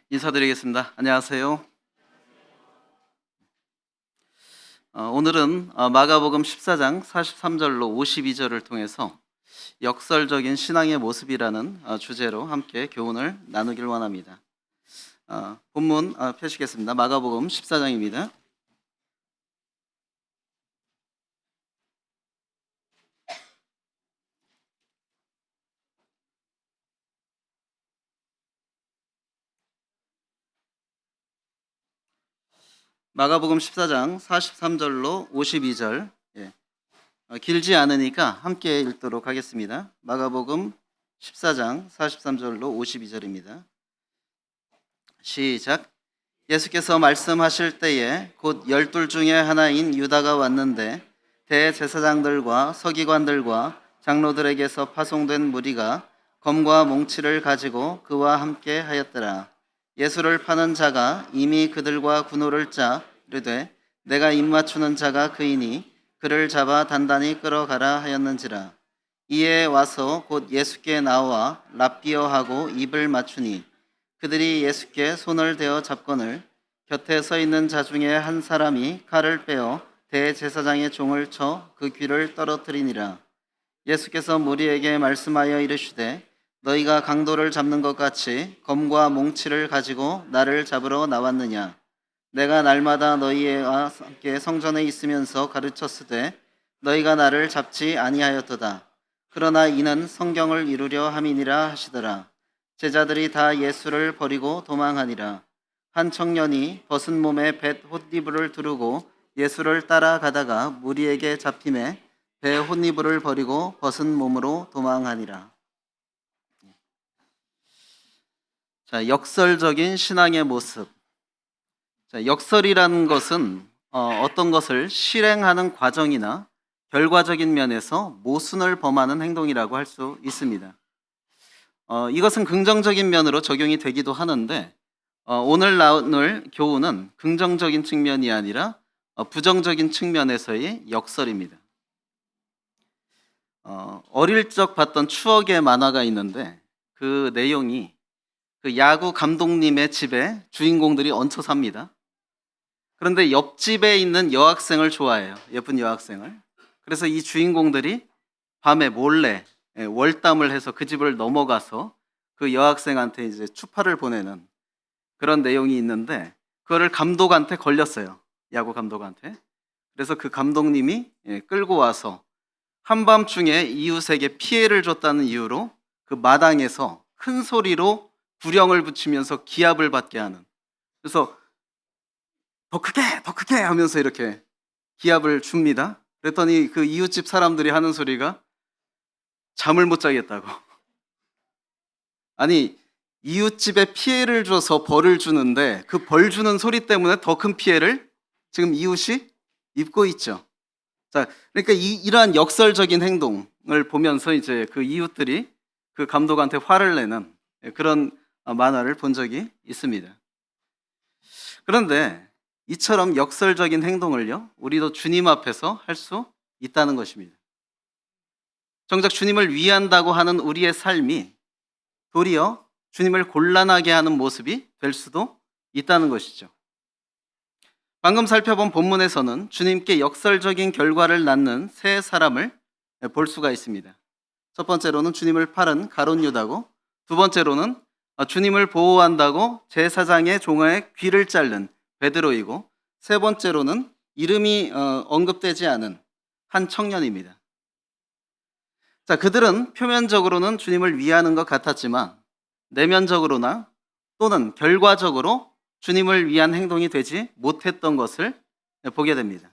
인사드리겠습니다. 안녕하세요. 오늘은 마가복음 14장 43절로 52절을 통해서 역설적인 신앙의 모습이라는 주제로 함께 교훈을 나누길 원합니다. 본문 펴시겠습니다. 마가복음 14장입니다. 마가복음 14장 43절로 52절, 길지 않으니까 함께 읽도록 하겠습니다. 마가복음 14장 43절로 52절입니다. 시작. 예수께서 말씀하실 때에 곧 12 중에 하나인 유다가 왔는데 대제사장들과 서기관들과 장로들에게서 파송된 무리가 검과 몽치를 가지고 그와 함께 하였더라. 예수를 파는 자가 이미 그들과 군호를 짜 이르되 내가 입맞추는 자가 그이니 그를 잡아 단단히 끌어가라 하였는지라. 이에 와서 곧 예수께 나와 랍비어하고 입을 맞추니 그들이 예수께 손을 대어 잡거늘 곁에 서 있는 자 중에 한 사람이 칼을 빼어 대제사장의 종을 쳐 그 귀를 떨어뜨리니라. 예수께서 무리에게 말씀하여 이르시되 너희가 강도를 잡는 것 같이 검과 몽치를 가지고 나를 잡으러 나왔느냐. 내가 날마다 너희와 함께 성전에 있으면서 가르쳤으되 너희가 나를 잡지 아니하였도다. 그러나 이는 성경을 이루려 함이니라 하시더라. 제자들이 다 예수를 버리고 도망하니라. 한 청년이 벗은 몸에 뱃 홑이불을 두르고 예수를 따라가다가 무리에게 잡힘에 배 홑이불을 버리고 벗은 몸으로 도망하니라. 자, 역설적인 신앙의 모습. 자, 역설이라는 것은 어떤 것을 실행하는 과정이나 결과적인 면에서 모순을 범하는 행동이라고 할 수 있습니다. 이것은 긍정적인 면으로 적용이 되기도 하는데 오늘 나눌 교훈은 긍정적인 측면이 아니라 부정적인 측면에서의 역설입니다. 어릴 적 봤던 추억의 만화가 있는데 그 내용이 그 야구 감독님의 집에 주인공들이 얹혀 삽니다. 그런데 옆집에 있는 여학생을 좋아해요. 예쁜 여학생을. 그래서 이 주인공들이 밤에 몰래 월담을 해서 그 집을 넘어가서 그 여학생한테 이제 추파를 보내는 그런 내용이 있는데 그거를 감독한테 걸렸어요. 야구 감독한테. 그래서 그 감독님이 끌고 와서 한밤중에 이웃에게 피해를 줬다는 이유로 그 마당에서 큰 소리로 구령을 붙이면서 기합을 받게 하는. 그래서 더 크게 하면서 이렇게 기합을 줍니다. 그랬더니 그 이웃집 사람들이 하는 소리가 잠을 못 자겠다고. 아니, 이웃집에 피해를 줘서 벌을 주는데 그 벌 주는 소리 때문에 더 큰 피해를 지금 이웃이 입고 있죠. 자, 그러니까 이러한 역설적인 행동을 보면서 이제 그 이웃들이 그 감독한테 화를 내는 그런 만화를 본 적이 있습니다. 그런데 이처럼 역설적인 행동을요, 우리도 주님 앞에서 할 수 있다는 것입니다. 정작 주님을 위한다고 하는 우리의 삶이 도리어 주님을 곤란하게 하는 모습이 될 수도 있다는 것이죠. 방금 살펴본 본문에서는 주님께 역설적인 결과를 낳는 세 사람을 볼 수가 있습니다. 첫 번째로는 주님을 팔은 가룟 유다고, 두 번째로는 주님을 보호한다고 제사장의 종의 귀를 자른 베드로이고, 세 번째로는 이름이 언급되지 않은 한 청년입니다. 자, 그들은 표면적으로는 주님을 위하는 것 같았지만 내면적으로나 또는 결과적으로 주님을 위한 행동이 되지 못했던 것을 보게 됩니다.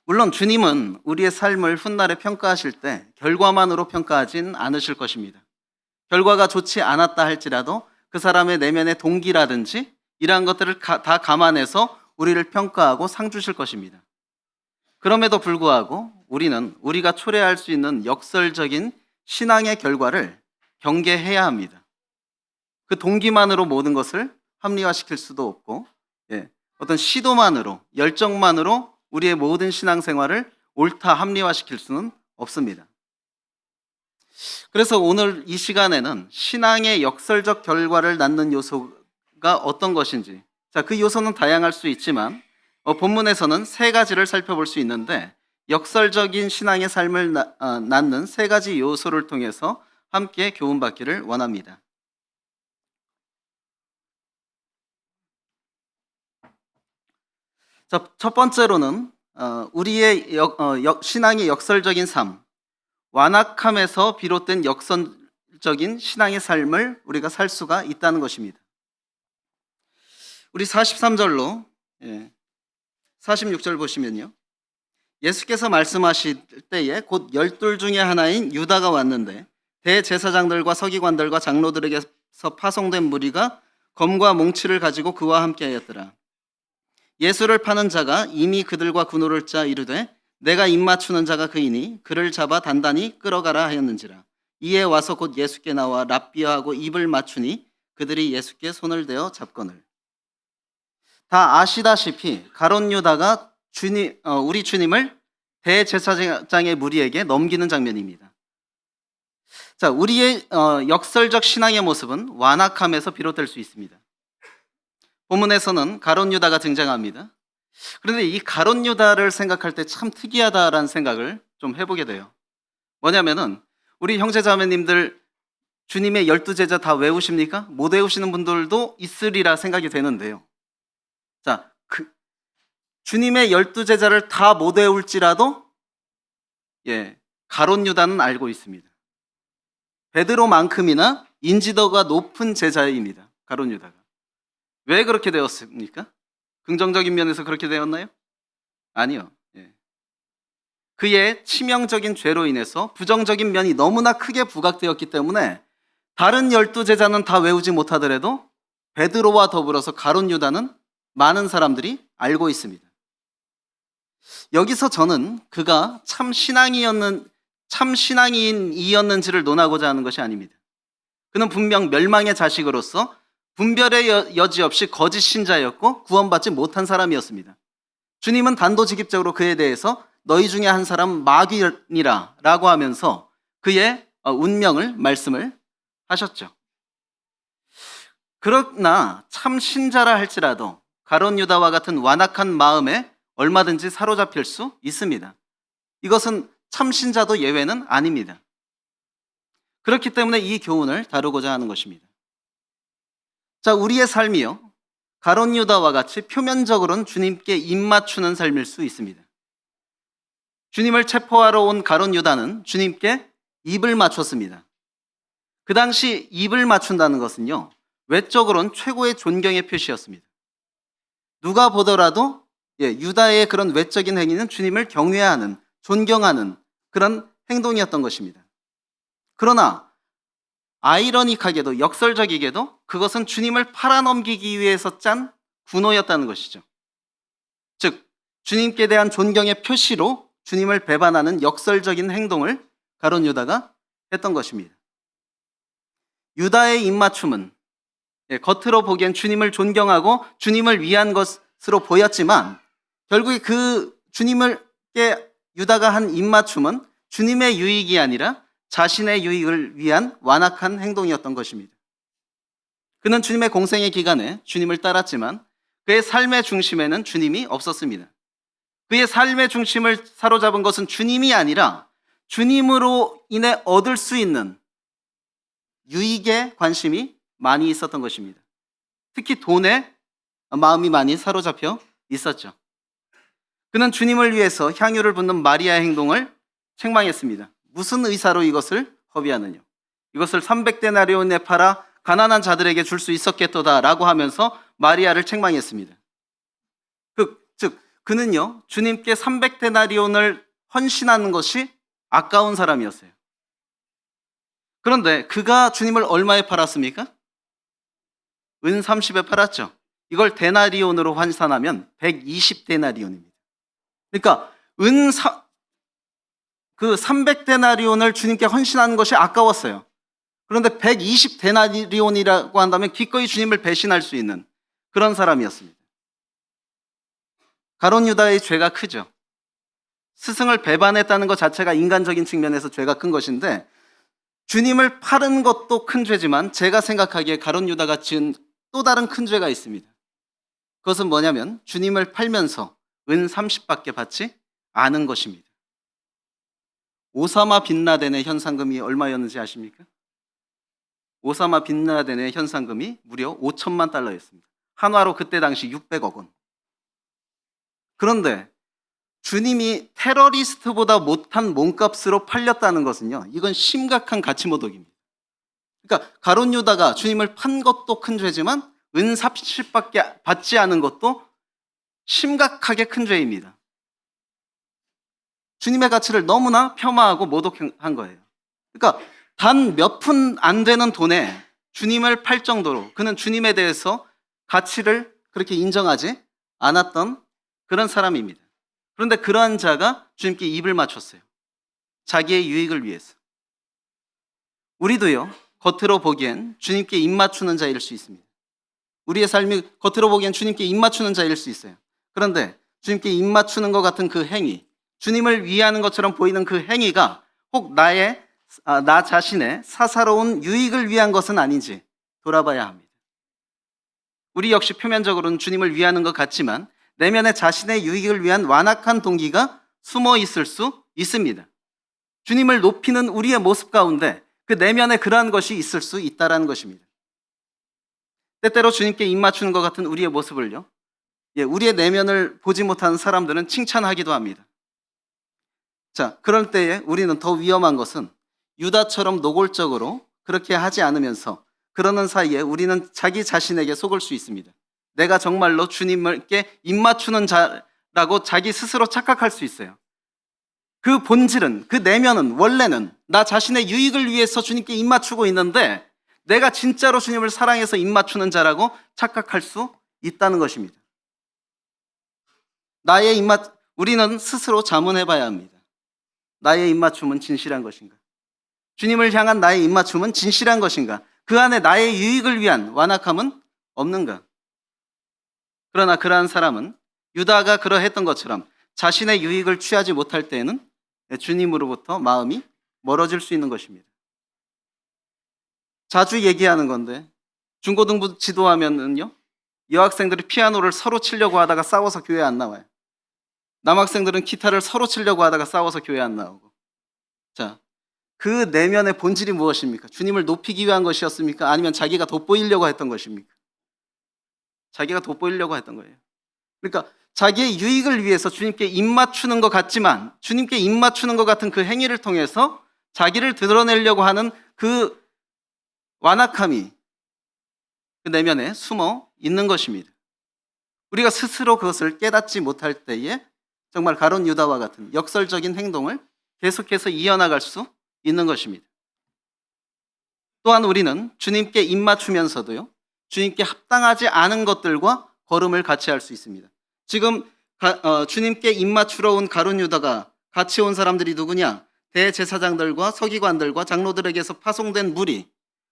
물론 주님은 우리의 삶을 훗날에 평가하실 때 결과만으로 평가하진 않으실 것입니다. 결과가 좋지 않았다 할지라도 그 사람의 내면의 동기라든지 이러한 것들을 다 감안해서 우리를 평가하고 상 주실 것입니다. 그럼에도 불구하고 우리는 우리가 초래할 수 있는 역설적인 신앙의 결과를 경계해야 합니다. 그 동기만으로 모든 것을 합리화시킬 수도 없고 어떤 시도만으로, 열정만으로 우리의 모든 신앙생활을 옳다 합리화시킬 수는 없습니다. 그래서 오늘 이 시간에는 신앙의 역설적 결과를 낳는 요소가 어떤 것인지, 자, 그 요소는 다양할 수 있지만 본문에서는 세 가지를 살펴볼 수 있는데, 역설적인 신앙의 삶을 낳는 세 가지 요소를 통해서 함께 교훈받기를 원합니다. 자, 첫 번째로는 우리의 신앙의 역설적인 삶, 완악함에서 비롯된 역설적인 신앙의 삶을 우리가 살 수가 있다는 것입니다. 우리 43절로 46절 보시면요, 예수께서 말씀하실 때에 곧 12 중에 하나인 유다가 왔는데 대제사장들과 서기관들과 장로들에게서 파송된 무리가 검과 몽치를 가지고 그와 함께하였더라. 예수를 파는 자가 이미 그들과 군호를 짜 이르되 내가 입맞추는 자가 그이니 그를 잡아 단단히 끌어가라 하였는지라. 이에 와서 곧 예수께 나와 랍비어하고 입을 맞추니 그들이 예수께 손을 대어 잡거늘. 다 아시다시피 가룟 유다가 우리 주님을 대제사장의 무리에게 넘기는 장면입니다. 자, 우리의 역설적 신앙의 모습은 완악함에서 비롯될 수 있습니다. 본문에서는 가룟 유다가 등장합니다. 그런데 이 가룟 유다를 생각할 때 참 특이하다라는 생각을 좀 해보게 돼요. 뭐냐면은 우리 형제자매님들 주님의 12제자 다 외우십니까? 못 외우시는 분들도 있으리라 생각이 되는데요. 자, 주님의 12제자를 다 못 외울지라도 가룟 유다는 알고 있습니다. 베드로만큼이나 인지도가 높은 제자입니다. 가룟 유다가. 왜 그렇게 되었습니까? 긍정적인 면에서 그렇게 되었나요? 아니요. 그의 치명적인 죄로 인해서 부정적인 면이 너무나 크게 부각되었기 때문에 다른 12제자는 다 외우지 못하더라도 베드로와 더불어서 가룟 유다는 많은 사람들이 알고 있습니다. 여기서 저는 그가 참 신앙인이었는지를 논하고자 하는 것이 아닙니다. 그는 분명 멸망의 자식으로서 분별의 여지 없이 거짓 신자였고 구원받지 못한 사람이었습니다. 주님은 단도직입적으로 그에 대해서 너희 중에 한 사람 마귀니라 라고 하면서 그의 운명을 말씀을 하셨죠. 그러나 참 신자라 할지라도 가룟 유다와 같은 완악한 마음에 얼마든지 사로잡힐 수 있습니다. 이것은 참 신자도 예외는 아닙니다. 그렇기 때문에 이 교훈을 다루고자 하는 것입니다. 자, 우리의 삶이요, 가룟 유다와 같이 표면적으로는 주님께 입맞추는 삶일 수 있습니다. 주님을 체포하러 온 가룟 유다는 주님께 입을 맞췄습니다. 그 당시 입을 맞춘다는 것은요, 외적으로는 최고의 존경의 표시였습니다. 누가 보더라도 유다의 그런 외적인 행위는 주님을 경외하는, 존경하는 그런 행동이었던 것입니다. 그러나 아이러니하게도, 역설적이게도 그것은 주님을 팔아넘기기 위해서 짠 군호였다는 것이죠. 즉, 주님께 대한 존경의 표시로 주님을 배반하는 역설적인 행동을 가룟 유다가 했던 것입니다. 유다의 입맞춤은 겉으로 보기엔 주님을 존경하고 주님을 위한 것으로 보였지만 결국에 그 주님을께 유다가 한 입맞춤은 주님의 유익이 아니라 자신의 유익을 위한 완악한 행동이었던 것입니다. 그는 주님의 공생의 기간에 주님을 따랐지만 그의 삶의 중심에는 주님이 없었습니다. 그의 삶의 중심을 사로잡은 것은 주님이 아니라 주님으로 인해 얻을 수 있는 유익에 관심이 많이 있었던 것입니다. 특히 돈에 마음이 많이 사로잡혀 있었죠. 그는 주님을 위해서 향유를 붓는 마리아의 행동을 책망했습니다. 무슨 의사로 이것을 허비하느냐? 이것을 300데나리온에 팔아 가난한 자들에게 줄 수 있었겠도다라고 하면서 마리아를 책망했습니다. 즉 그는요, 주님께 300데나리온을 헌신하는 것이 아까운 사람이었어요. 그런데 그가 주님을 얼마에 팔았습니까? 은 30에 팔았죠. 이걸 데나리온으로 환산하면 120데나리온입니다. 그러니까 그 300데나리온을 주님께 헌신하는 것이 아까웠어요. 그런데 120데나리온이라고 한다면 기꺼이 주님을 배신할 수 있는 그런 사람이었습니다. 가룟 유다의 죄가 크죠. 스승을 배반했다는 것 자체가 인간적인 측면에서 죄가 큰 것인데 주님을 팔은 것도 큰 죄지만 제가 생각하기에 가룟 유다가 지은 또 다른 큰 죄가 있습니다. 그것은 뭐냐면 주님을 팔면서 은 30밖에 받지 않은 것입니다. 오사마 빈라덴의 현상금이 얼마였는지 아십니까? 오사마 빈라덴의 현상금이 무려 5천만 달러였습니다. 한화로 그때 당시 600억 원. 그런데 주님이 테러리스트보다 못한 몸값으로 팔렸다는 것은요, 이건 심각한 가치 모독입니다. 그러니까 가룟 유다가 주님을 판 것도 큰 죄지만 은 30밖에 받지 않은 것도 심각하게 큰 죄입니다. 주님의 가치를 너무나 폄하하고 모독한 거예요. 그러니까 단 몇 푼 안 되는 돈에 주님을 팔 정도로 그는 주님에 대해서 가치를 그렇게 인정하지 않았던 그런 사람입니다. 그런데 그러한 자가 주님께 입을 맞췄어요. 자기의 유익을 위해서. 우리도요, 겉으로 보기엔 주님께 입 맞추는 자일 수 있습니다. 우리의 삶이 겉으로 보기엔 주님께 입 맞추는 자일 수 있어요. 그런데 주님께 입 맞추는 것 같은 그 행위, 주님을 위하는 것처럼 보이는 그 행위가 혹 나 자신의 사사로운 유익을 위한 것은 아닌지 돌아봐야 합니다. 우리 역시 표면적으로는 주님을 위하는 것 같지만 내면에 자신의 유익을 위한 완악한 동기가 숨어 있을 수 있습니다. 주님을 높이는 우리의 모습 가운데 그 내면에 그러한 것이 있을 수 있다는 것입니다. 때때로 주님께 입 맞추는 것 같은 우리의 모습을요, 우리의 내면을 보지 못하는 사람들은 칭찬하기도 합니다. 자, 그럴 때에 우리는 더 위험한 것은 유다처럼 노골적으로 그렇게 하지 않으면서 그러는 사이에 우리는 자기 자신에게 속을 수 있습니다. 내가 정말로 주님께 입 맞추는 자라고 자기 스스로 착각할 수 있어요. 그 본질은, 그 내면은, 원래는 나 자신의 유익을 위해서 주님께 입 맞추고 있는데 내가 진짜로 주님을 사랑해서 입 맞추는 자라고 착각할 수 있다는 것입니다. 우리는 스스로 자문해 봐야 합니다. 나의 입 맞춤은 진실한 것인가? 주님을 향한 나의 입 맞춤은 진실한 것인가? 그 안에 나의 유익을 위한 완악함은 없는가? 그러나 그러한 사람은 유다가 그러했던 것처럼 자신의 유익을 취하지 못할 때에는 주님으로부터 마음이 멀어질 수 있는 것입니다. 자주 얘기하는 건데 중고등부 지도하면은요, 여학생들이 피아노를 서로 치려고 하다가 싸워서 교회 안 나와요. 남학생들은 기타를 서로 치려고 하다가 싸워서 교회 안 나오고. 자, 그 내면의 본질이 무엇입니까? 주님을 높이기 위한 것이었습니까? 아니면 자기가 돋보이려고 했던 것입니까? 자기가 돋보이려고 했던 거예요. 그러니까 자기의 유익을 위해서 주님께 입 맞추는 것 같지만 주님께 입 맞추는 것 같은 그 행위를 통해서 자기를 드러내려고 하는 그 완악함이 그 내면에 숨어 있는 것입니다. 우리가 스스로 그것을 깨닫지 못할 때에 정말 가룟 유다와 같은 역설적인 행동을 계속해서 이어나갈 수 있는 것입니다. 또한 우리는 주님께 입 맞추면서도요, 주님께 합당하지 않은 것들과 걸음을 같이 할 수 있습니다. 지금 주님께 입 맞추러 온 가룟 유다가 같이 온 사람들이 누구냐? 대제사장들과 서기관들과 장로들에게서 파송된 무리,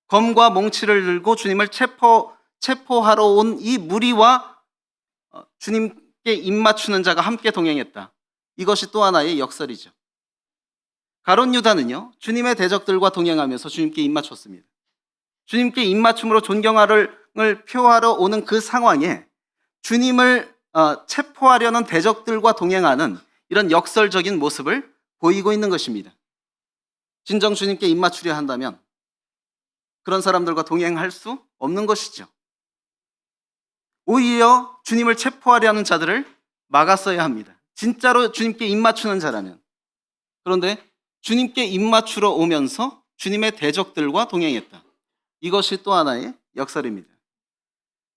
검과 몽치를 들고 주님을 체포하러 온 이 무리와 주님께 입 맞추는 자가 함께 동행했다. 이것이 또 하나의 역설이죠. 가룟 유다는요, 주님의 대적들과 동행하면서 주님께 입 맞췄습니다. 주님께 입 맞춤으로 존경을 표하러 오는 그 상황에 주님을 체포하려는 대적들과 동행하는 이런 역설적인 모습을 보이고 있는 것입니다. 진정 주님께 입 맞추려 한다면 그런 사람들과 동행할 수 없는 것이죠. 오히려 주님을 체포하려는 자들을 막았어야 합니다. 진짜로 주님께 입 맞추는 자라면. 그런데 주님께 입 맞추러 오면서 주님의 대적들과 동행했다. 이것이 또 하나의 역설입니다.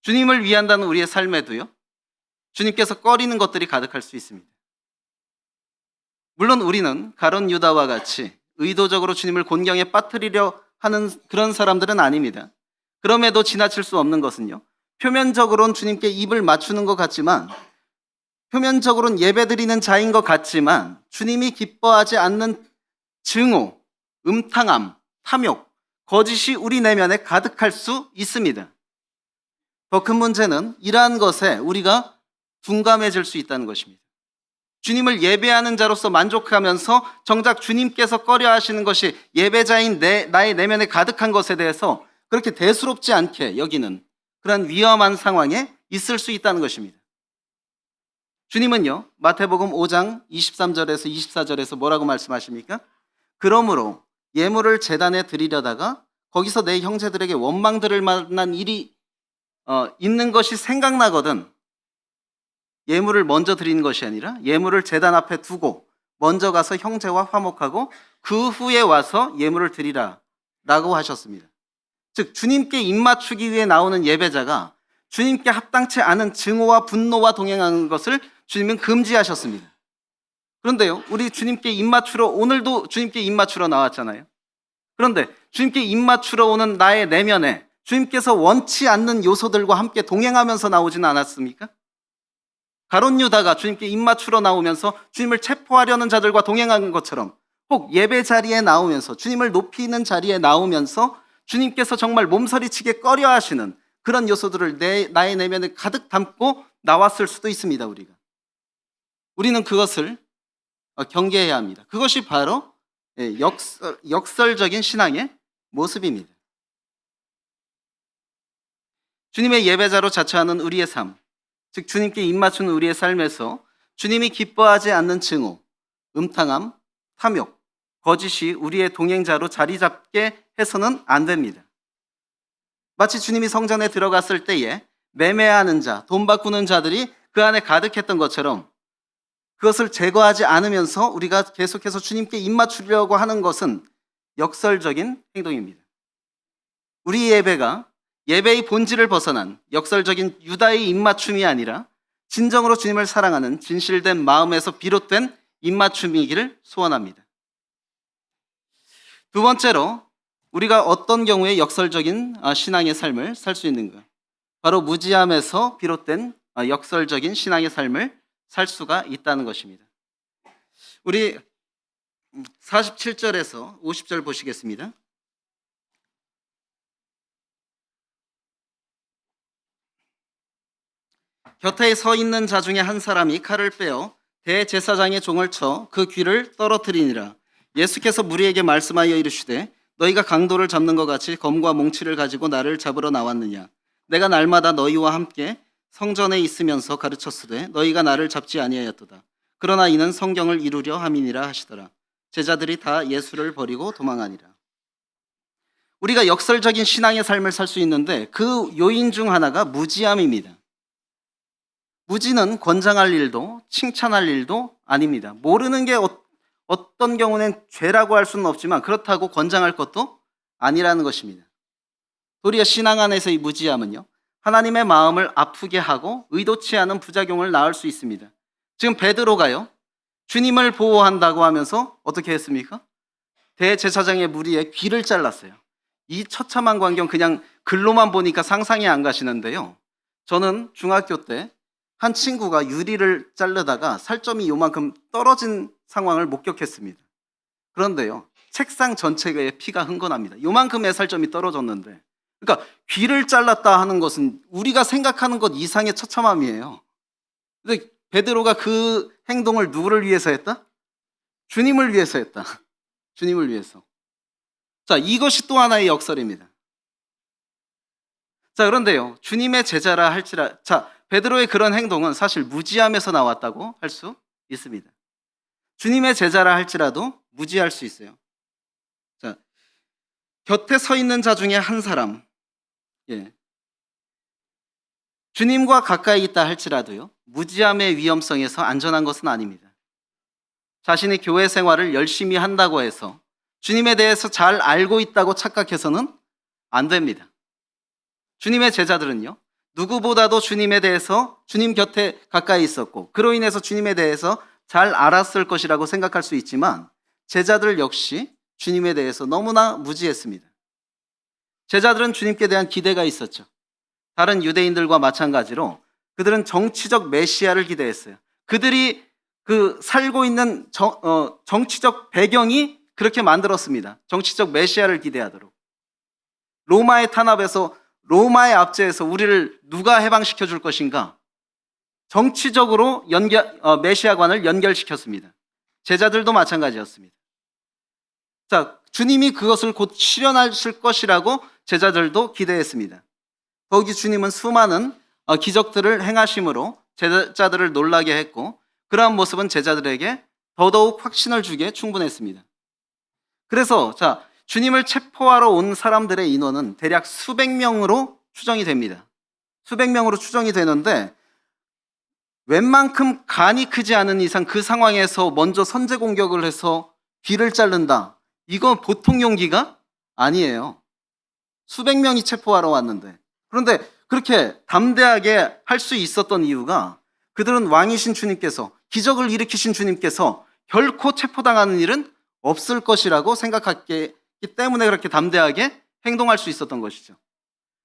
주님을 위한다는 우리의 삶에도요, 주님께서 꺼리는 것들이 가득할 수 있습니다. 물론 우리는 가룟 유다와 같이 의도적으로 주님을 곤경에 빠뜨리려 하는 그런 사람들은 아닙니다. 그럼에도 지나칠 수 없는 것은요, 표면적으로는 주님께 입을 맞추는 것 같지만, 표면적으로는 예배드리는 자인 것 같지만 주님이 기뻐하지 않는 증오, 음탕함, 탐욕, 거짓이 우리 내면에 가득할 수 있습니다. 더 큰 문제는 이러한 것에 우리가 둔감해질 수 있다는 것입니다. 주님을 예배하는 자로서 만족하면서 정작 주님께서 꺼려 하시는 것이 예배자인 나의 내면에 가득한 것에 대해서 그렇게 대수롭지 않게 여기는 그런 위험한 상황에 있을 수 있다는 것입니다. 주님은요, 마태복음 5장 23절에서 24절에서 뭐라고 말씀하십니까? 그러므로 예물을 제단에 드리려다가 거기서 내 형제들에게 원망 들을 만한 일이 있는 것이 생각나거든 예물을 먼저 드리는 것이 아니라 예물을 제단 앞에 두고 먼저 가서 형제와 화목하고 그 후에 와서 예물을 드리라 라고 하셨습니다. 즉 주님께 입맞추기 위해 나오는 예배자가 주님께 합당치 않은 증오와 분노와 동행하는 것을 주님은 금지하셨습니다. 그런데요, 우리 주님께 입맞추러 오늘도 주님께 입맞추러 나왔잖아요. 그런데 주님께 입맞추러 오는 나의 내면에 주님께서 원치 않는 요소들과 함께 동행하면서 나오지는 않았습니까? 가룟 유다가 주님께 입맞추러 나오면서 주님을 체포하려는 자들과 동행하는 것처럼 혹 예배 자리에 나오면서 주님을 높이는 자리에 나오면서 주님께서 정말 몸서리치게 꺼려 하시는 그런 요소들을 나의 내면에 가득 담고 나왔을 수도 있습니다. 우리는 그것을 경계해야 합니다. 그것이 바로 역설적인 신앙의 모습입니다. 주님의 예배자로 자처하는 우리의 삶, 즉 주님께 입맞추는 우리의 삶에서 주님이 기뻐하지 않는 증오, 음탕함, 탐욕, 거짓이 우리의 동행자로 자리 잡게 해서는 안 됩니다. 마치 주님이 성전에 들어갔을 때에 매매하는 자, 돈 바꾸는 자들이 그 안에 가득했던 것처럼 그것을 제거하지 않으면서 우리가 계속해서 주님께 입맞추려고 하는 것은 역설적인 행동입니다. 우리 예배가 예배의 본질을 벗어난 역설적인 유다의 입맞춤이 아니라 진정으로 주님을 사랑하는 진실된 마음에서 비롯된 입맞춤이기를 소원합니다. 두 번째로 우리가 어떤 경우에 역설적인 신앙의 삶을 살 수 있는가? 바로 무지함에서 비롯된 역설적인 신앙의 삶을 살 수가 있다는 것입니다. 우리 47절에서 50절 보시겠습니다. 곁에 서 있는 자 중에 한 사람이 칼을 빼어 대제사장의 종을 쳐 그 귀를 떨어뜨리니라. 예수께서 무리에게 말씀하여 이르시되 너희가 강도를 잡는 것 같이 검과 몽치를 가지고 나를 잡으러 나왔느냐. 내가 날마다 너희와 함께 성전에 있으면서 가르쳤으되 너희가 나를 잡지 아니하였도다. 그러나 이는 성경을 이루려 함이니라 하시더라. 제자들이 다 예수를 버리고 도망하니라. 우리가 역설적인 신앙의 삶을 살 수 있는데 그 요인 중 하나가 무지함입니다. 무지는 권장할 일도 칭찬할 일도 아닙니다. 모르는 게 어떤 경우는 죄라고 할 수는 없지만 그렇다고 권장할 것도 아니라는 것입니다. 도리어 신앙 안에서의 무지함은요, 하나님의 마음을 아프게 하고 의도치 않은 부작용을 낳을 수 있습니다. 지금 베드로가요, 주님을 보호한다고 하면서 어떻게 했습니까? 대제사장의 무리의 귀를 잘랐어요. 이 처참한 광경 그냥 글로만 보니까 상상이 안 가시는데요. 저는 중학교 때 한 친구가 유리를 자르다가 살점이 요만큼 떨어진 상황을 목격했습니다. 그런데요, 책상 전체에 피가 흥건합니다. 요만큼의 살점이 떨어졌는데, 그러니까 귀를 잘랐다 하는 것은 우리가 생각하는 것 이상의 처참함이에요. 근데 베드로가 그 행동을 누구를 위해서 했다? 주님을 위해서 했다. 주님을 위해서. 자, 이것이 또 하나의 역설입니다. 자, 그런데요, 주님의 제자라 할지라, 베드로의 그런 행동은 사실 무지함에서 나왔다고 할 수 있습니다. 주님의 제자라 할지라도 무지할 수 있어요. 자, 곁에 서 있는 자 중에 한 사람, 주님과 가까이 있다 할지라도요, 무지함의 위험성에서 안전한 것은 아닙니다. 자신이 교회 생활을 열심히 한다고 해서 주님에 대해서 잘 알고 있다고 착각해서는 안 됩니다. 주님의 제자들은요, 누구보다도 주님에 대해서 주님 곁에 가까이 있었고 그로 인해서 주님에 대해서 잘 알았을 것이라고 생각할 수 있지만 제자들 역시 주님에 대해서 너무나 무지했습니다. 제자들은 주님께 대한 기대가 있었죠. 다른 유대인들과 마찬가지로 그들은 정치적 메시아를 기대했어요. 그들이 살고 있는 정치적 배경이 그렇게 만들었습니다. 정치적 메시아를 기대하도록. 로마의 탄압에서 로마의 압제에서 우리를 누가 해방시켜 줄 것인가? 정치적으로 메시아관을 연결시켰습니다. 제자들도 마찬가지였습니다. 자, 주님이 그것을 곧 실현하실 것이라고 제자들도 기대했습니다. 더욱이 주님은 수많은 기적들을 행하심으로 제자들을 놀라게 했고, 그러한 모습은 제자들에게 더더욱 확신을 주기에 충분했습니다. 그래서 주님을 체포하러 온 사람들의 인원은 대략 수백 명으로 추정이 됩니다. 수백 명으로 추정이 되는데, 웬만큼 간이 크지 않은 이상 그 상황에서 먼저 선제 공격을 해서 귀를 자른다, 이건 보통 용기가 아니에요. 수백 명이 체포하러 왔는데. 그런데 그렇게 담대하게 할 수 있었던 이유가, 그들은 왕이신 주님께서, 기적을 일으키신 주님께서 결코 체포당하는 일은 없을 것이라고 생각했기 때문에 그렇게 담대하게 행동할 수 있었던 것이죠.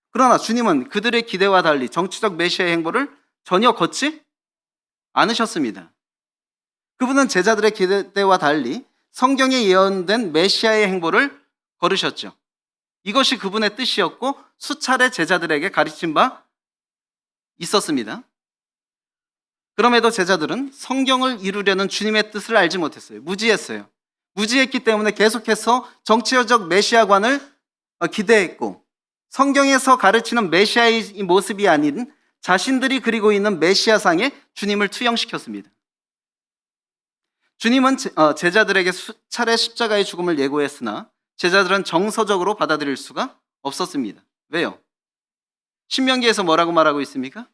그러나 주님은 그들의 기대와 달리 정치적 메시아의 행보를 전혀 걷지 않으셨습니다. 그분은 제자들의 기대와 달리 성경에 예언된 메시아의 행보를 걸으셨죠. 이것이 그분의 뜻이었고 수차례 제자들에게 가르친 바 있었습니다. 그럼에도 제자들은 성경을 이루려는 주님의 뜻을 알지 못했어요. 무지했어요. 무지했기 때문에 계속해서 정치적 메시아관을 기대했고, 성경에서 가르치는 메시아의 모습이 아닌 자신들이 그리고 있는 메시아상에 주님을 투영시켰습니다. 주님은 제자들에게 수차례 십자가의 죽음을 예고했으나 제자들은 정서적으로 받아들일 수가 없었습니다. 왜요? 신명기에서 뭐라고 말하고 있습니까?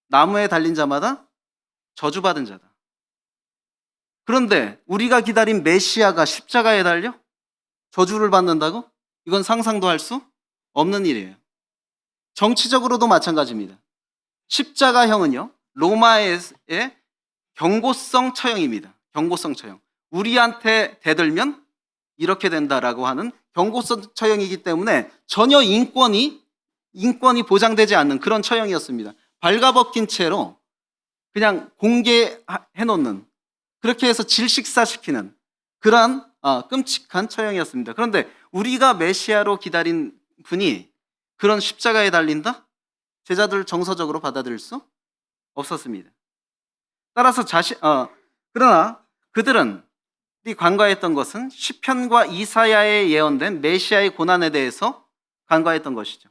나무에 달린 자마다 저주받은 자다. 그런데 우리가 기다린 메시아가 십자가에 달려 저주를 받는다고? 이건 상상도 할 수 없는 일이에요. 정치적으로도 마찬가지입니다. 십자가형은요, 로마의 경고성 처형입니다. 경고성 처형. 우리한테 대들면 이렇게 된다라고 하는 경고성 처형이기 때문에 전혀 인권이 보장되지 않는 그런 처형이었습니다. 발가벗긴 채로 그냥 공개해 놓는, 그렇게 해서 질식사시키는 그러한 끔찍한 처형이었습니다. 그런데 우리가 메시아로 기다린 분이 그런 십자가에 달린다? 제자들 정서적으로 받아들일 수 없었습니다. 따라서 그러나 그들은 간과했던 것은 시편과 이사야에 예언된 메시아의 고난에 대해서 간과했던 것이죠.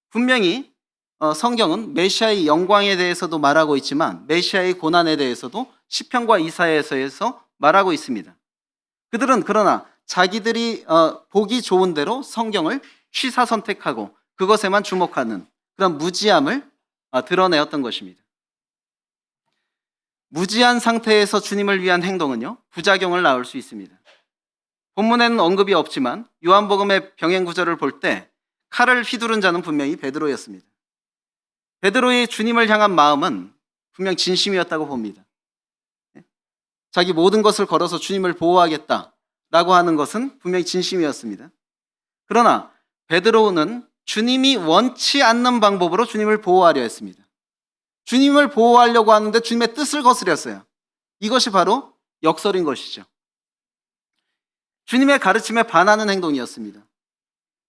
분명히 성경은 메시아의 영광에 대해서도 말하고 있지만 메시아의 고난에 대해서도 시편과 이사야에서 말하고 있습니다. 그들은 그러나 자기들이 보기 좋은 대로 성경을 취사선택하고 그것에만 주목하는 그런 무지함을 드러내었던 것입니다. 무지한 상태에서 주님을 위한 행동은요, 부작용을 낳을 수 있습니다. 본문에는 언급이 없지만 요한복음의 병행 구절을 볼 때 칼을 휘두른 자는 분명히 베드로였습니다. 베드로의 주님을 향한 마음은 분명 진심이었다고 봅니다. 자기 모든 것을 걸어서 주님을 보호하겠다라고 하는 것은 분명히 진심이었습니다. 그러나 베드로는 주님이 원치 않는 방법으로 주님을 보호하려 했습니다. 주님을 보호하려고 하는데 주님의 뜻을 거스렸어요. 이것이 바로 역설인 것이죠. 주님의 가르침에 반하는 행동이었습니다.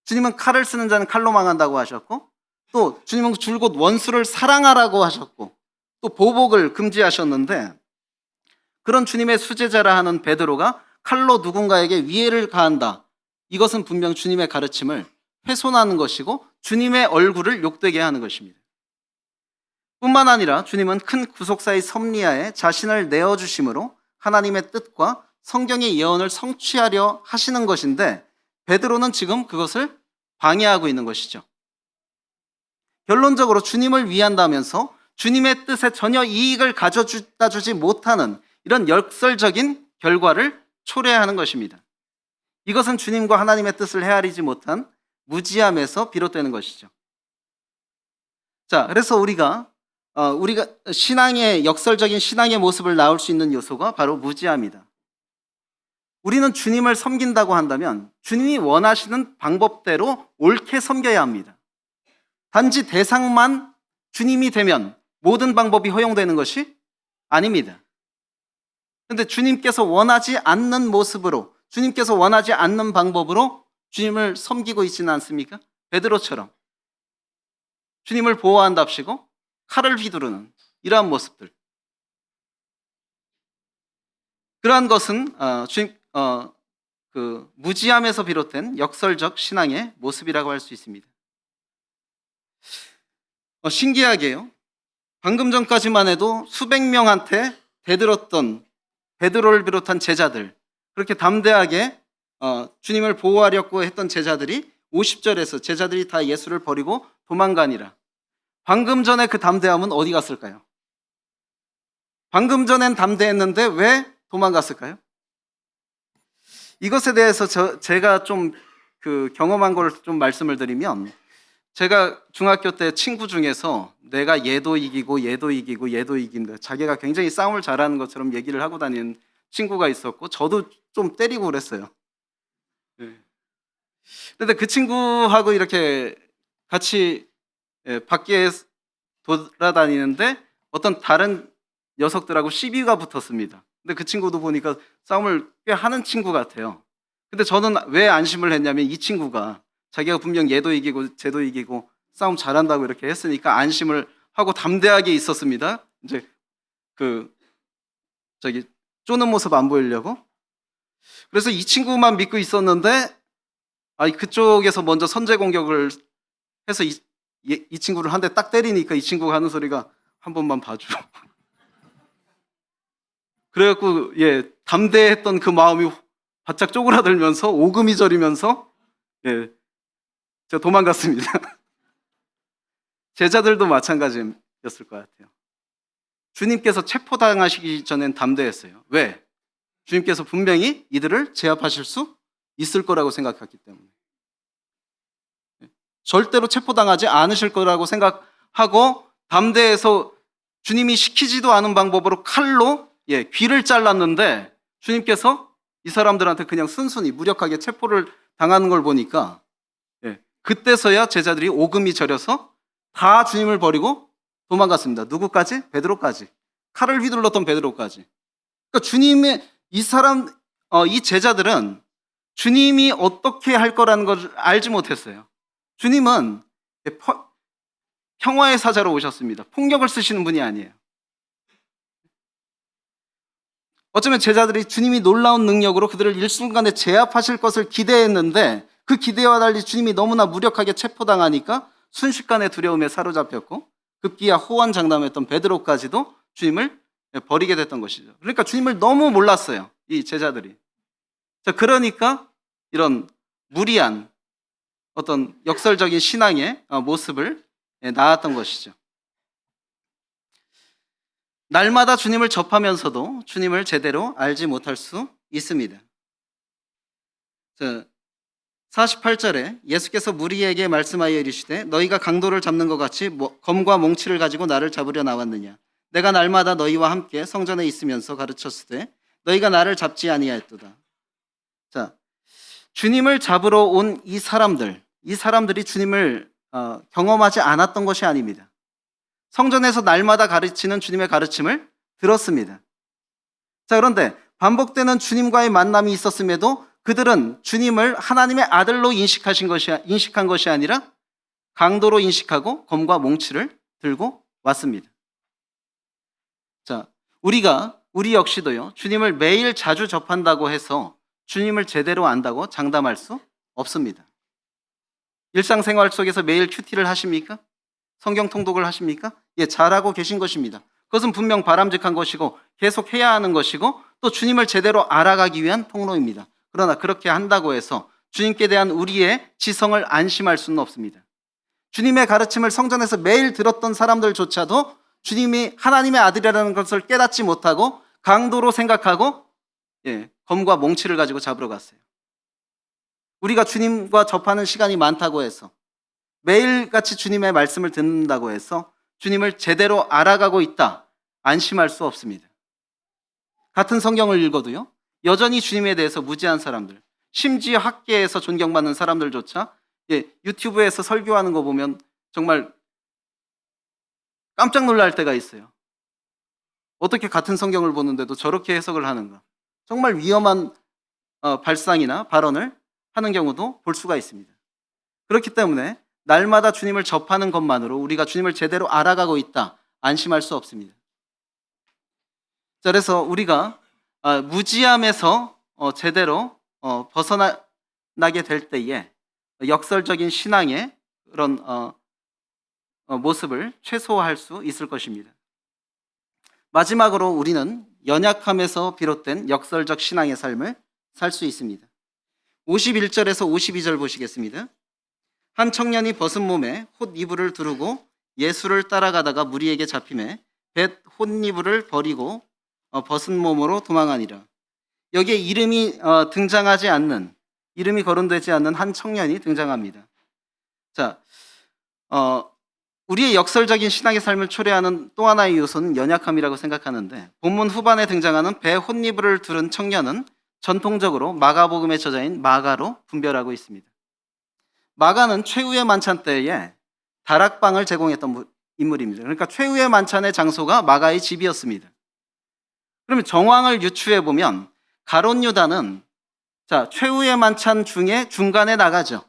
주님은 칼을 쓰는 자는 칼로 망한다고 하셨고, 또 주님은 줄곧 원수를 사랑하라고 하셨고, 또 보복을 금지하셨는데, 그런 주님의 수제자라 하는 베드로가 칼로 누군가에게 위해를 가한다, 이것은 분명 주님의 가르침을 훼손하는 것이고 주님의 얼굴을 욕되게 하는 것입니다. 뿐만 아니라 주님은 큰 구속사의 섭리하에 자신을 내어주심으로 하나님의 뜻과 성경의 예언을 성취하려 하시는 것인데, 베드로는 지금 그것을 방해하고 있는 것이죠. 결론적으로 주님을 위한다면서 주님의 뜻에 전혀 이익을 가져다 주지 못하는 이런 역설적인 결과를 초래하는 것입니다. 이것은 주님과 하나님의 뜻을 헤아리지 못한 무지함에서 비롯되는 것이죠. 자, 그래서 우리가 역설적인 신앙의 모습을 나올 수 있는 요소가 바로 무지함이다. 우리는 주님을 섬긴다고 한다면 주님이 원하시는 방법대로 옳게 섬겨야 합니다. 단지 대상만 주님이 되면 모든 방법이 허용되는 것이 아닙니다. 그런데 주님께서 원하지 않는 모습으로, 주님께서 원하지 않는 방법으로 주님을 섬기고 있지는 않습니까? 베드로처럼 주님을 보호한답시고 칼을 휘두르는 이러한 모습들. 그러한 것은 그 무지함에서 비롯된 역설적 신앙의 모습이라고 할 수 있습니다. 신기하게요. 방금 전까지만 해도 수백 명한테 대들었던 베드로를 비롯한 제자들, 그렇게 담대하게 주님을 보호하려고 했던 제자들이 50절에서 제자들이 다 예수를 버리고 도망가니라. 방금 전에 그 담대함은 어디 갔을까요? 방금 전엔 담대했는데 왜 도망갔을까요? 이것에 대해서 제가 좀 경험한 걸 좀 말씀을 드리면, 제가 중학교 때 친구 중에서 내가 얘도 이기고 얘도 이기고 얘도 이긴다, 자기가 굉장히 싸움을 잘하는 것처럼 얘기를 하고 다니는 친구가 있었고, 저도 좀 때리고 그랬어요. 그런데 그 친구하고 이렇게 같이 밖에 돌아다니는데 어떤 다른 녀석들하고 시비가 붙었습니다. 근데 그 친구도 보니까 싸움을 꽤 하는 친구 같아요. 근데 저는 왜 안심을 했냐면, 이 친구가 자기가 분명 얘도 이기고 쟤도 이기고 싸움 잘한다고 이렇게 했으니까 안심을 하고 담대하게 있었습니다. 이제 쪼는 모습 안 보이려고. 그래서 이 친구만 믿고 있었는데, 그쪽에서 먼저 선제 공격을 해서 이 친구를 한 대 딱 때리니까 이 친구가 하는 소리가 한 번만 봐줘. 그래갖고 담대했던 그 마음이 바짝 쪼그라들면서 오금이 저리면서 제가 도망갔습니다. 제자들도 마찬가지였을 것 같아요. 주님께서 체포당하시기 전엔 담대했어요. 왜? 주님께서 분명히 이들을 제압하실 수 있을 거라고 생각했기 때문에. 절대로 체포당하지 않으실 거라고 생각하고 담대해서 주님이 시키지도 않은 방법으로 칼로 귀를 잘랐는데, 주님께서 이 사람들한테 그냥 순순히 무력하게 체포를 당하는 걸 보니까 그때서야 제자들이 오금이 저려서 다 주님을 버리고 도망갔습니다. 누구까지? 베드로까지. 칼을 휘둘렀던 베드로까지. 그러니까 이 제자들은 주님이 어떻게 할 거라는 걸 알지 못했어요. 주님은 평화의 사자로 오셨습니다. 폭력을 쓰시는 분이 아니에요. 어쩌면 제자들이 주님이 놀라운 능력으로 그들을 일순간에 제압하실 것을 기대했는데, 그 기대와 달리 주님이 너무나 무력하게 체포당하니까 순식간에 두려움에 사로잡혔고, 급기야 호언장담했던 베드로까지도 주님을 버리게 됐던 것이죠. 그러니까 주님을 너무 몰랐어요, 이 제자들이. 그러니까 이런 무리한 어떤 역설적인 신앙의 모습을 낳았던 것이죠. 날마다 주님을 접하면서도 주님을 제대로 알지 못할 수 있습니다. 48절에 예수께서 무리에게 말씀하여 이르시되, 너희가 강도를 잡는 것 같이 검과 몽치를 가지고 나를 잡으려 나왔느냐? 내가 날마다 너희와 함께 성전에 있으면서 가르쳤으되 너희가 나를 잡지 아니하였도다. 주님을 잡으러 온 이 사람들이 주님을 경험하지 않았던 것이 아닙니다. 성전에서 날마다 가르치는 주님의 가르침을 들었습니다. 그런데 반복되는 주님과의 만남이 있었음에도 그들은 주님을 하나님의 아들로 인식한 것이 아니라 강도로 인식하고 검과 몽치를 들고 왔습니다. 우리 역시도요, 주님을 매일 자주 접한다고 해서 주님을 제대로 안다고 장담할 수 없습니다. 일상생활 속에서 매일 큐티를 하십니까? 성경 통독을 하십니까? 잘하고 계신 것입니다. 그것은 분명 바람직한 것이고 계속 해야 하는 것이고 또 주님을 제대로 알아가기 위한 통로입니다. 그러나 그렇게 한다고 해서 주님께 대한 우리의 지성을 안심할 수는 없습니다. 주님의 가르침을 성전에서 매일 들었던 사람들조차도 주님이 하나님의 아들이라는 것을 깨닫지 못하고 강도로 생각하고 검과 몽치를 가지고 잡으러 갔어요. 우리가 주님과 접하는 시간이 많다고 해서, 매일같이 주님의 말씀을 듣는다고 해서 주님을 제대로 알아가고 있다, 안심할 수 없습니다. 같은 성경을 읽어도요, 여전히 주님에 대해서 무지한 사람들, 심지어 학계에서 존경받는 사람들조차 유튜브에서 설교하는 거 보면 정말 깜짝 놀랄 때가 있어요. 어떻게 같은 성경을 보는데도 저렇게 해석을 하는가? 정말 위험한 발상이나 발언을 하는 경우도 볼 수가 있습니다. 그렇기 때문에 날마다 주님을 접하는 것만으로 우리가 주님을 제대로 알아가고 있다, 안심할 수 없습니다. 그래서 우리가 무지함에서 제대로 벗어나게 될 때에 역설적인 신앙의 그런 모습을 최소화할 수 있을 것입니다. 마지막으로 우리는 연약함에서 비롯된 역설적 신앙의 삶을 살 수 있습니다. 51절에서 52절 보시겠습니다. 한 청년이 벗은 몸에 홑이불을 두르고 예수를 따라가다가 무리에게 잡히매 벳 홑이불을 버리고 벗은 몸으로 도망하니라. 여기에 이름이 등장하지 않는, 이름이 거론되지 않는 한 청년이 등장합니다. 자, 우리의 역설적인 신앙의 삶을 초래하는 또 하나의 요소는 연약함이라고 생각하는데, 본문 후반에 등장하는 배 홑이불을 두른 청년은 전통적으로 마가복음의 저자인 마가로 분별하고 있습니다. 마가는 최후의 만찬 때에 다락방을 제공했던 인물입니다. 그러니까 최후의 만찬의 장소가 마가의 집이었습니다. 그러면 정황을 유추해 보면 가롯 유다는 최후의 만찬 중에 중간에 나가죠.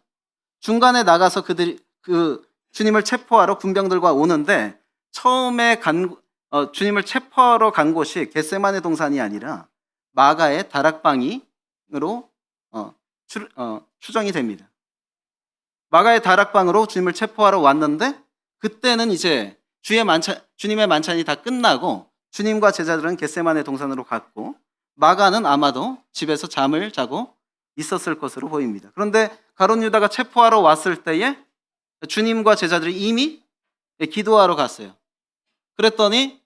중간에 나가서 그들이 주님을 체포하러 군병들과 오는데, 처음에 주님을 체포하러 간 곳이 겟세마네 동산이 아니라 마가의 다락방으로 추정이 됩니다. 마가의 다락방으로 주님을 체포하러 왔는데, 그때는 이제 주님의 만찬이 다 끝나고 주님과 제자들은 겟세마네 동산으로 갔고, 마가는 아마도 집에서 잠을 자고 있었을 것으로 보입니다. 그런데 가롯 유다가 체포하러 왔을 때에 주님과 제자들이 이미 기도하러 갔어요. 그랬더니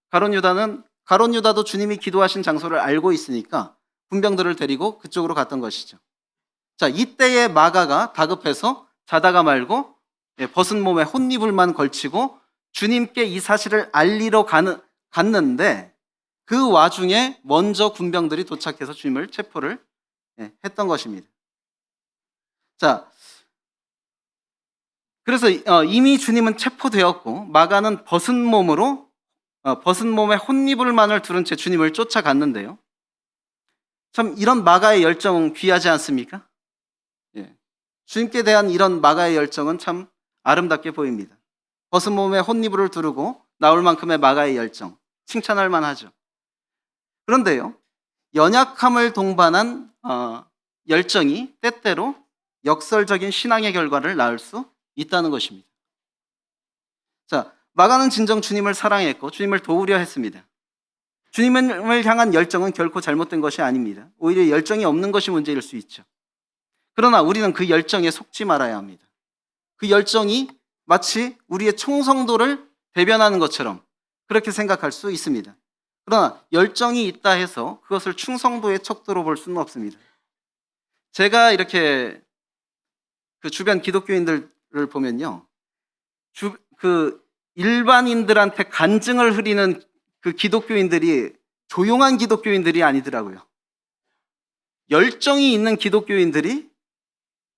가롯 유다도 주님이 기도하신 장소를 알고 있으니까 군병들을 데리고 그쪽으로 갔던 것이죠. 자, 이때에 마가가 다급해서 자다가 말고 벗은 몸에 홑이불만 걸치고 주님께 이 사실을 알리러 갔는데, 그 와중에 먼저 군병들이 도착해서 주님을 체포를 했던 것입니다. 자, 그래서 이미 주님은 체포되었고 마가는 벗은 몸에 홑이불만을 두른 채 주님을 쫓아갔는데요. 참 이런 마가의 열정은 귀하지 않습니까? 주님께 대한 이런 마가의 열정은 참 아름답게 보입니다. 벗은 몸에 홑이불을 두르고 나올 만큼의 마가의 열정, 칭찬할 만하죠. 그런데요, 연약함을 동반한 열정이 때때로 역설적인 신앙의 결과를 낳을 수 있다는 것입니다. 자, 마가는 진정 주님을 사랑했고 주님을 도우려 했습니다. 주님을 향한 열정은 결코 잘못된 것이 아닙니다. 오히려 열정이 없는 것이 문제일 수 있죠. 그러나 우리는 그 열정에 속지 말아야 합니다. 그 열정이 마치 우리의 충성도를 대변하는 것처럼 그렇게 생각할 수 있습니다. 그러나 열정이 있다 해서 그것을 충성도의 척도로 볼 수는 없습니다. 제가 이렇게 그 주변 기독교인들을 보면요, 그 일반인들한테 간증을 흐리는 그 기독교인들이 조용한 기독교인들이 아니더라고요. 열정이 있는 기독교인들이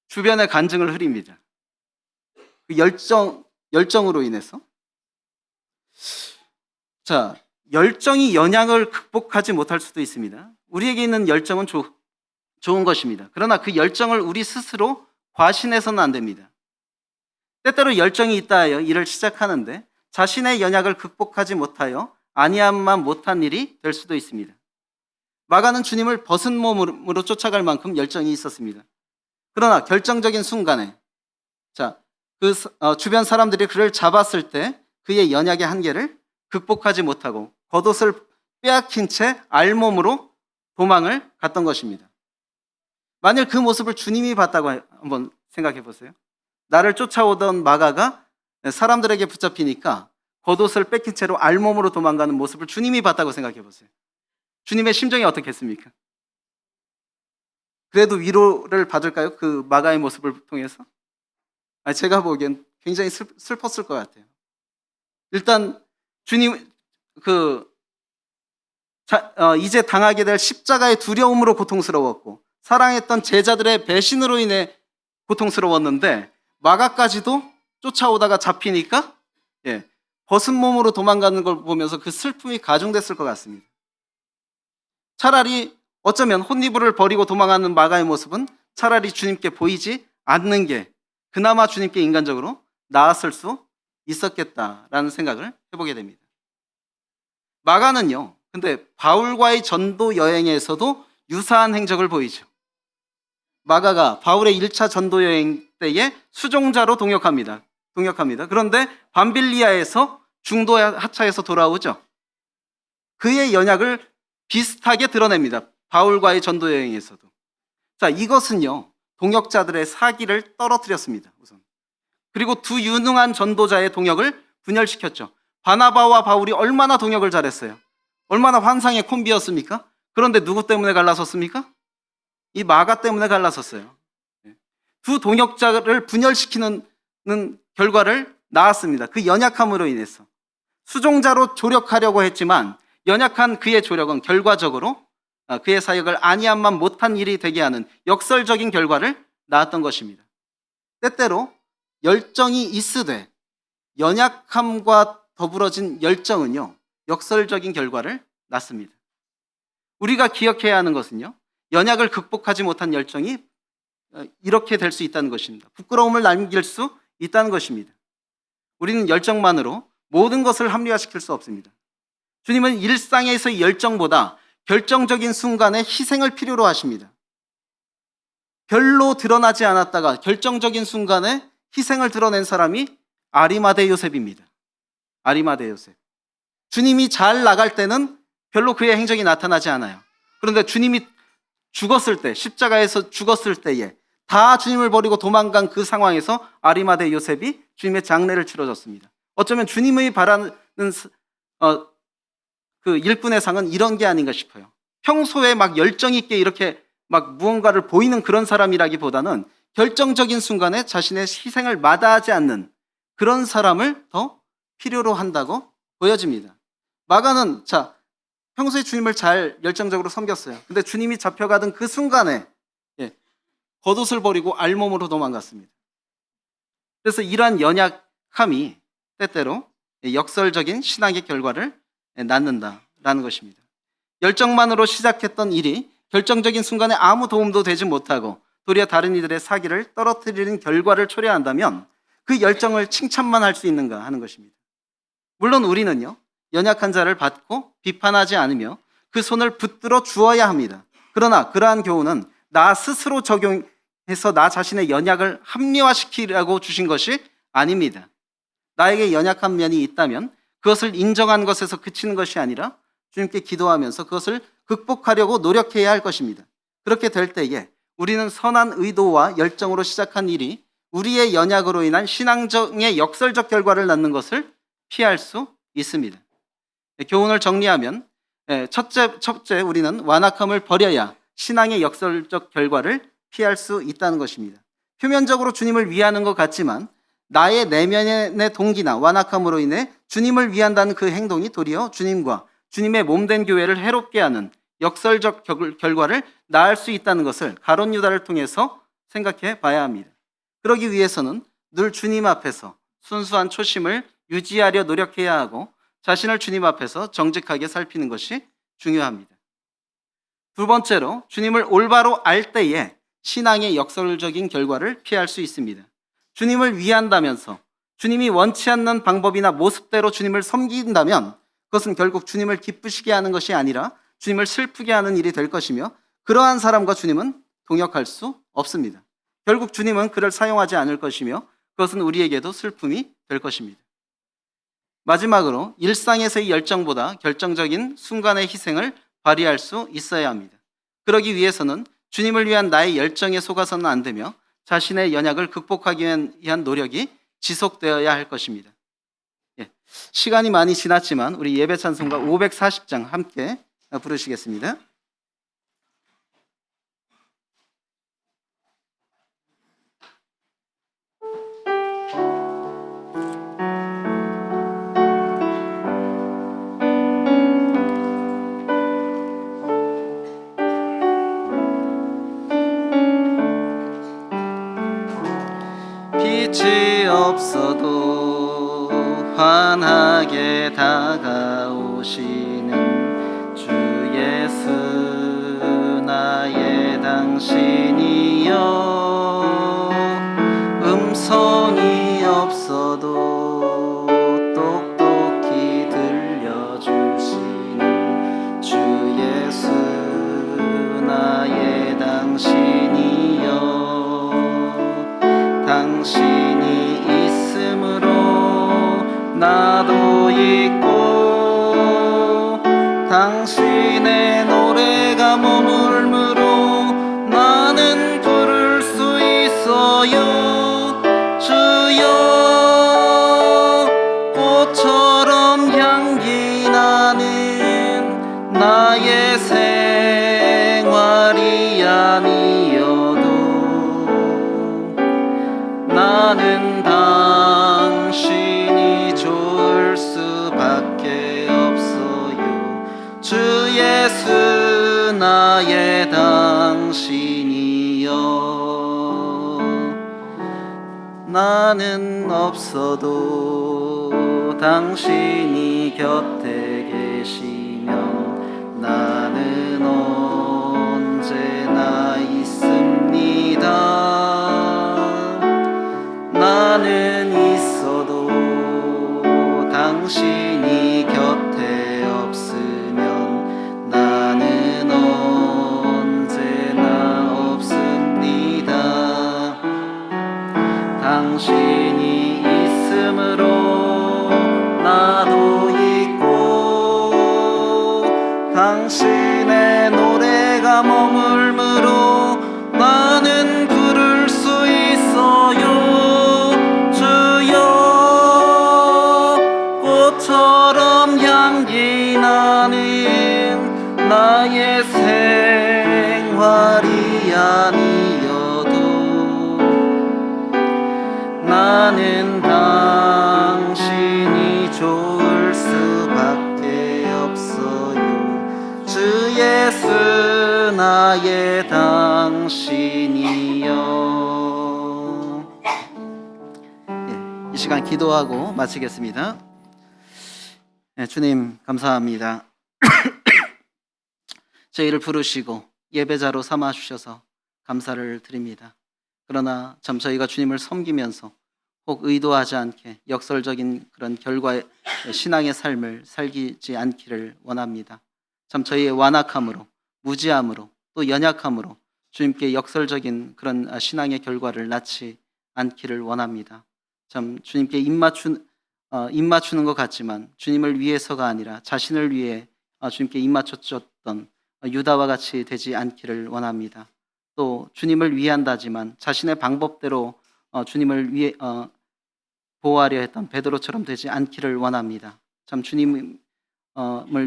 주변에 간증을 흐립니다. 그 열정으로 인해서. 자, 열정이 연약을 극복하지 못할 수도 있습니다. 우리에게 있는 열정은 좋은 것입니다. 그러나 그 열정을 우리 스스로 과신해서는 안 됩니다. 때때로 열정이 있다 하여 일을 시작하는데 자신의 연약을 극복하지 못하여 아니함만 못한 일이 될 수도 있습니다. 마가는 주님을 벗은 몸으로 쫓아갈 만큼 열정이 있었습니다. 그러나 결정적인 순간에 주변 사람들이 그를 잡았을 때 그의 연약의 한계를 극복하지 못하고 겉옷을 빼앗긴 채 알몸으로 도망을 갔던 것입니다. 만일 그 모습을 주님이 봤다고 한번 생각해 보세요. 나를 쫓아오던 마가가 사람들에게 붙잡히니까 겉옷을 뺏긴 채로 알몸으로 도망가는 모습을 주님이 봤다고 생각해 보세요. 주님의 심정이 어떻겠습니까? 그래도 위로를 받을까요? 그 마가의 모습을 통해서? 제가 보기엔 굉장히 슬펐을 것 같아요. 일단 주님 이제 당하게 될 십자가의 두려움으로 고통스러웠고 사랑했던 제자들의 배신으로 인해 고통스러웠는데 마가까지도 쫓아오다가 잡히니까 벗은 몸으로 도망가는 걸 보면서 그 슬픔이 가중됐을 것 같습니다. 차라리 어쩌면 홑이불을 버리고 도망가는 마가의 모습은 차라리 주님께 보이지 않는 게 그나마 주님께 인간적으로 나았을 수 있었겠다라는 생각을 해보게 됩니다. 마가는요, 근데 바울과의 전도 여행에서도 유사한 행적을 보이죠. 마가가 바울의 1차 전도 여행 때에 수종자로 동역합니다. 그런데 밤빌리아에서 중도 하차해서 돌아오죠. 그의 연약을 비슷하게 드러냅니다. 바울과의 전도 여행에서도. 자, 이것은요, 동역자들의 사기를 떨어뜨렸습니다. 우선. 그리고 두 유능한 전도자의 동역을 분열시켰죠. 바나바와 바울이 얼마나 동역을 잘했어요. 얼마나 환상의 콤비였습니까? 그런데 누구 때문에 갈라섰습니까? 이 마가 때문에 갈라섰어요. 두 동역자를 분열시키는 결과를 낳았습니다. 그 연약함으로 인해서. 수종자로 조력하려고 했지만 연약한 그의 조력은 결과적으로 그의 사역을 아니함만 못한 일이 되게 하는 역설적인 결과를 낳았던 것입니다. 때때로 열정이 있으되 연약함과 더불어진 열정은요, 역설적인 결과를 낳습니다. 우리가 기억해야 하는 것은요, 연약을 극복하지 못한 열정이 이렇게 될 수 있다는 것입니다. 부끄러움을 남길 수 있다는 것입니다. 우리는 열정만으로 모든 것을 합리화시킬 수 없습니다. 주님은 일상에서의 열정보다 결정적인 순간에 희생을 필요로 하십니다. 별로 드러나지 않았다가 결정적인 순간에 희생을 드러낸 사람이 아리마대 요셉입니다. 아리마대 요셉. 주님이 잘 나갈 때는 별로 그의 행적이 나타나지 않아요. 그런데 주님이 죽었을 때, 십자가에서 죽었을 때에 다 주님을 버리고 도망간 그 상황에서 아리마대 요셉이 주님의 장례를 치러줬습니다. 어쩌면 주님의 바라는 그 일꾼의 상은 이런 게 아닌가 싶어요. 평소에 막 열정 있게 이렇게 막 무언가를 보이는 그런 사람이라기보다는 결정적인 순간에 자신의 희생을 마다하지 않는 그런 사람을 더 필요로 한다고 보여집니다. 마가는 평소에 주님을 잘 열정적으로 섬겼어요. 근데 주님이 잡혀가던 그 순간에 겉옷을 버리고 알몸으로 도망갔습니다. 그래서 이러한 연약함이 때때로 역설적인 신앙의 결과를 낳는다라는 것입니다. 열정만으로 시작했던 일이 결정적인 순간에 아무 도움도 되지 못하고 도리어 다른 이들의 사기를 떨어뜨리는 결과를 초래한다면 그 열정을 칭찬만 할 수 있는가 하는 것입니다. 물론 우리는요, 연약한 자를 받고 비판하지 않으며 그 손을 붙들어 주어야 합니다. 그러나 그러한 교훈은 나 스스로 적용해서 나 자신의 연약을 합리화시키라고 주신 것이 아닙니다. 나에게 연약한 면이 있다면 그것을 인정한 것에서 그치는 것이 아니라 주님께 기도하면서 그것을 극복하려고 노력해야 할 것입니다. 그렇게 될 때에 우리는 선한 의도와 열정으로 시작한 일이 우리의 연약으로 인한 신앙적의 역설적 결과를 낳는 것을 피할 수 있습니다. 교훈을 정리하면 첫째 우리는 완악함을 버려야 신앙의 역설적 결과를 피할 수 있다는 것입니다. 표면적으로 주님을 위하는 것 같지만 나의 내면의 동기나 완악함으로 인해 주님을 위한다는 그 행동이 도리어 주님과 주님의 몸된 교회를 해롭게 하는 역설적 결과를 낳을 수 있다는 것을 가룟 유다를 통해서 생각해 봐야 합니다. 그러기 위해서는 늘 주님 앞에서 순수한 초심을 유지하려 노력해야 하고 자신을 주님 앞에서 정직하게 살피는 것이 중요합니다. 두 번째로 주님을 올바로 알 때에 신앙의 역설적인 결과를 피할 수 있습니다. 주님을 위한다면서 주님이 원치 않는 방법이나 모습대로 주님을 섬긴다면 그것은 결국 주님을 기쁘시게 하는 것이 아니라 주님을 슬프게 하는 일이 될 것이며 그러한 사람과 주님은 동역할 수 없습니다. 결국 주님은 그를 사용하지 않을 것이며 그것은 우리에게도 슬픔이 될 것입니다. 마지막으로 일상에서의 열정보다 결정적인 순간의 희생을 발휘할 수 있어야 합니다. 그러기 위해서는 주님을 위한 나의 열정에 속아서는 안 되며 자신의 연약을 극복하기 위한 노력이 지속되어야 할 것입니다. 시간이 많이 지났지만 우리 예배 찬송가 540장 함께 부르시겠습니다. 빛이 없어도 환하게 다가오시는 주 예수 나의 당신이여 음성이 없어도 나도 있고 당신의 노래가 머물므로 나는 부를 수 있어요. 주여 꽃처럼 향기 나는 나의 생활이 아니어도 나는 당신이 좋을 수밖에 없어요. 주 예수 나의 당신이여. 나는 없어도 당신이 곁에 계시면 나는 언제나 있습니다. 나는 있어도 당신이 곁에 없으면 나는 언제나 없습니다. 당신이 있으므로 나도 있고 당신의 노래가 머물므로 나는 부를 수 있어요. 주여 꽃처럼 향기 나는 나의 생활이 아니어도 나는 당신이 좋을 수밖에 없어요. 주 예수 나의 당신이여. 이 시간 기도하고 마치겠습니다. 주님 감사합니다. 저희를 부르시고 예배자로 삼아 주셔서 감사를 드립니다. 그러나 참 저희가 주님을 섬기면서 혹 의도하지 않게 역설적인 그런 결과의 신앙의 삶을 살기지 않기를 원합니다. 참 저희의 완악함으로, 무지함으로, 또 연약함으로 주님께 역설적인 그런 신앙의 결과를 낳지 않기를 원합니다. 참 주님께 입 맞추는 것 같지만 주님을 위해서가 아니라 자신을 위해 주님께 입 맞춰줬던 유다와 같이 되지 않기를 원합니다. 또 주님을 위한다지만 자신의 방법대로 주님을 위해 보호하려 했던 베드로처럼 되지 않기를 원합니다. 참 주님을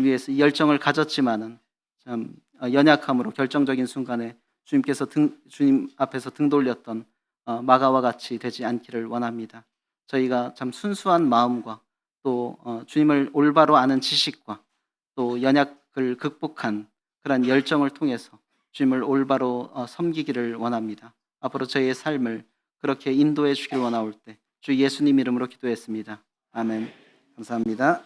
위해서 열정을 가졌지만은 참 연약함으로 결정적인 순간에 주님께서 주님 앞에서 등 돌렸던 마가와 같이 되지 않기를 원합니다. 저희가 참 순수한 마음과 또 주님을 올바로 아는 지식과 또 연약을 극복한 그런 열정을 통해서 주님을 올바로 섬기기를 원합니다. 앞으로 저희의 삶을 그렇게 인도해 주길 원하올 때 주 예수님 이름으로 기도했습니다. 아멘. 감사합니다.